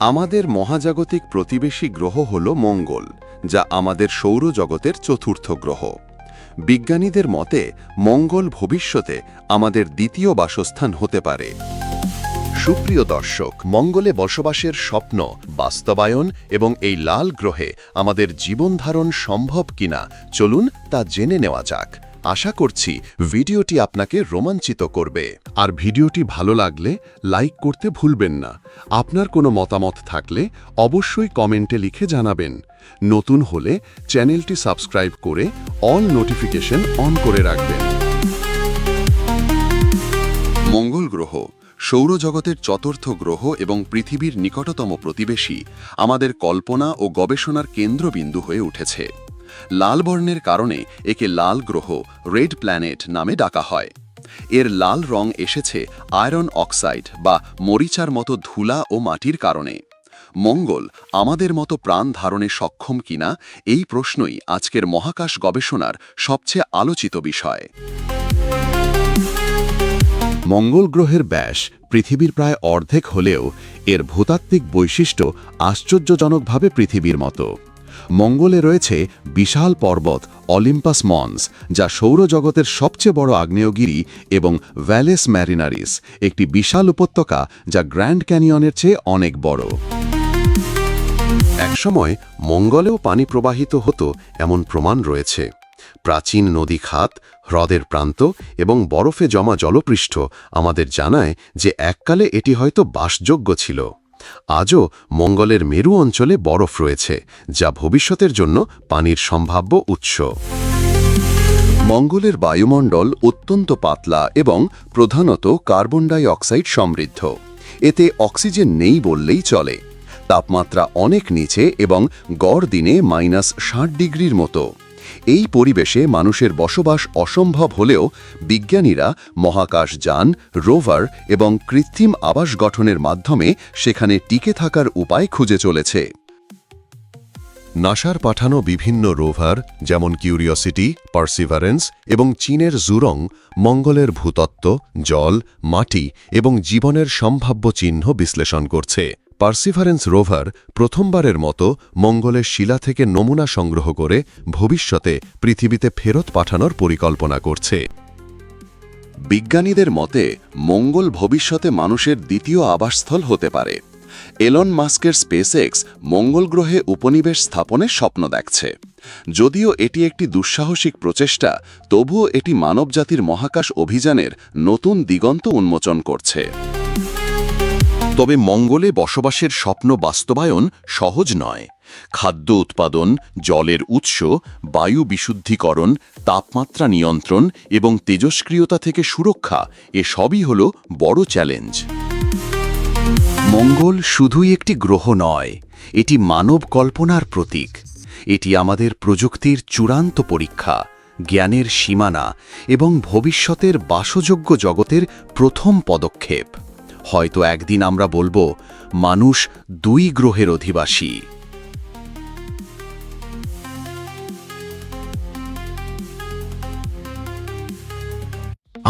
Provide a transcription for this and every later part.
আমাদের মহাজাগতিক প্রতিবেশী গ্রহ হল মঙ্গল, যা আমাদের সৌরজগতের চতুর্থ গ্রহ। বিজ্ঞানীদের মতে মঙ্গল ভবিষ্যতে আমাদের দ্বিতীয় বাসস্থান হতে পারে। সুপ্রিয় দর্শক, মঙ্গলে বসবাসের স্বপ্ন বাস্তবায়ন এবং এই লাল গ্রহে আমাদের জীবনধারণ সম্ভব কিনা চলুন তা জেনে নেওয়া যাক। আশা করছি ভিডিওটি আপনাকে রোমাঞ্চিত করবে। আর ভিডিওটি ভালো লাগলে লাইক করতে ভুলবেন না। আপনার কোনো মতামত থাকলে অবশ্যই কমেন্টে লিখে জানাবেন। নতুন হলে চ্যানেলটি সাবস্ক্রাইব করে অল নোটিফিকেশন অন করে রাখবেন। মঙ্গল গ্রহ সৌরজগতের চতুর্থ গ্রহ এবং পৃথিবীর নিকটতম প্রতিবেশী আমাদের কল্পনা ও গবেষণার কেন্দ্রবিন্দু হয়ে উঠেছে। লাল বর্ণের কারণে একে লাল গ্রহ রেড প্ল্যানেট নামে ডাকা হয়। এর লাল রং এসেছে আয়রন অক্সাইড বা মরিচার মতো ধুলা ও মাটির কারণে। মঙ্গল আমাদের মতো প্রাণ ধারণে সক্ষম কিনা এই প্রশ্নই আজকের মহাকাশ গবেষণার সবচেয়ে আলোচিত বিষয়। মঙ্গল গ্রহের ব্যাস পৃথিবীর প্রায় অর্ধেক হলেও এর ভূতাত্ত্বিক বৈশিষ্ট্য আশ্চর্যজনকভাবে পৃথিবীর মতো। মঙ্গলে রয়েছে বিশাল পর্বত অলিম্পাস মন্স, যা সৌরজগতের সবচেয়ে বড় আগ্নেয়গিরি, এবং ভ্যালেস ম্যারিনারিস, একটি বিশাল উপত্যকা যা গ্র্যান্ড ক্যানিয়নের চেয়ে অনেক বড়। একসময় মঙ্গলেও পানি প্রবাহিত হতো এমন প্রমাণ রয়েছে। প্রাচীন নদী খাত, হ্রদের প্রান্ত এবং বরফে জমা জলপৃষ্ঠ আমাদের জানায় যে এককালে এটি হয়তো বাসযোগ্য ছিল। আজও মঙ্গলের মেরু অঞ্চলে বরফ রয়েছে, যা ভবিষ্যতের জন্য পানির সম্ভাব্য উৎস। মঙ্গলের বায়ুমণ্ডল অত্যন্ত পাতলা এবং প্রধানত কার্বন ডাই অক্সাইড সমৃদ্ধ। এতে অক্সিজেন নেই বললেই চলে। তাপমাত্রা অনেক নিচে এবং গড় দিনে -60 ডিগ্রির মতো। এই পরিবেশে মানুষের বসবাস অসম্ভব হলেও বিজ্ঞানীরা মহাকাশযান, রোভার এবং কৃত্রিম আবাস গঠনের মাধ্যমে সেখানে টিকে থাকার উপায় খুঁজে চলেছে। নাসার পাঠানো বিভিন্ন রোভার যেমন কিউরিওসিটি, পার্সিভারেন্স এবং চীনের জুরং মঙ্গলের ভূতত্ত্ব, জল, মাটি এবং জীবনের সম্ভাব্য চিহ্ন বিশ্লেষণ করছে। পার্সিভারেন্স রোভার প্রথমবারের মতো মঙ্গলের শিলা থেকে নমুনা সংগ্রহ করে ভবিষ্যতে পৃথিবীতে ফেরত পাঠানোর পরিকল্পনা করছে। বিজ্ঞানীদের মতে মঙ্গল ভবিষ্যতে মানুষের দ্বিতীয় আবাসস্থল হতে পারে। এলন মাস্কের স্পেসএক্স মঙ্গল গ্রহে উপনিবেশ স্থাপনের স্বপ্ন দেখছে। যদিও এটি একটি দুঃসাহসিক প্রচেষ্টা, তবুও এটি মানবজাতির মহাকাশ অভিযানের নতুন দিগন্ত উন্মোচন করছে। তবে মঙ্গলে বসবাসের স্বপ্ন বাস্তবায়ন সহজ নয়। খাদ্য উৎপাদন, জলের উৎস, বায়ু বিশুদ্ধীকরণ, তাপমাত্রা নিয়ন্ত্রণ এবং তেজস্ক্রিয়তা থেকে সুরক্ষা এসবই হল বড় চ্যালেঞ্জ। মঙ্গল শুধুই একটি গ্রহ নয়, এটি মানব কল্পনার প্রতীক। এটি আমাদের প্রযুক্তির চূড়ান্ত পরীক্ষা, জ্ঞানের সীমানা এবং ভবিষ্যতের বাসযোগ্য জগতের প্রথম পদক্ষেপ। হয়তো একদিন আমরা বলবো মানুষ 2 গ্রহের অধিবাসী।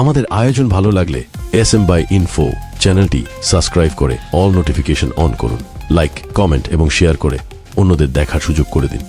আমাদের আয়োজন ভালো লাগলে SM/Info চ্যানেলটি সাবস্ক্রাইব করে অল নোটিফিকেশন অন করুন। লাইক, কমেন্ট এবং শেয়ার করে অন্যদের দেখার সুযোগ করে দিন।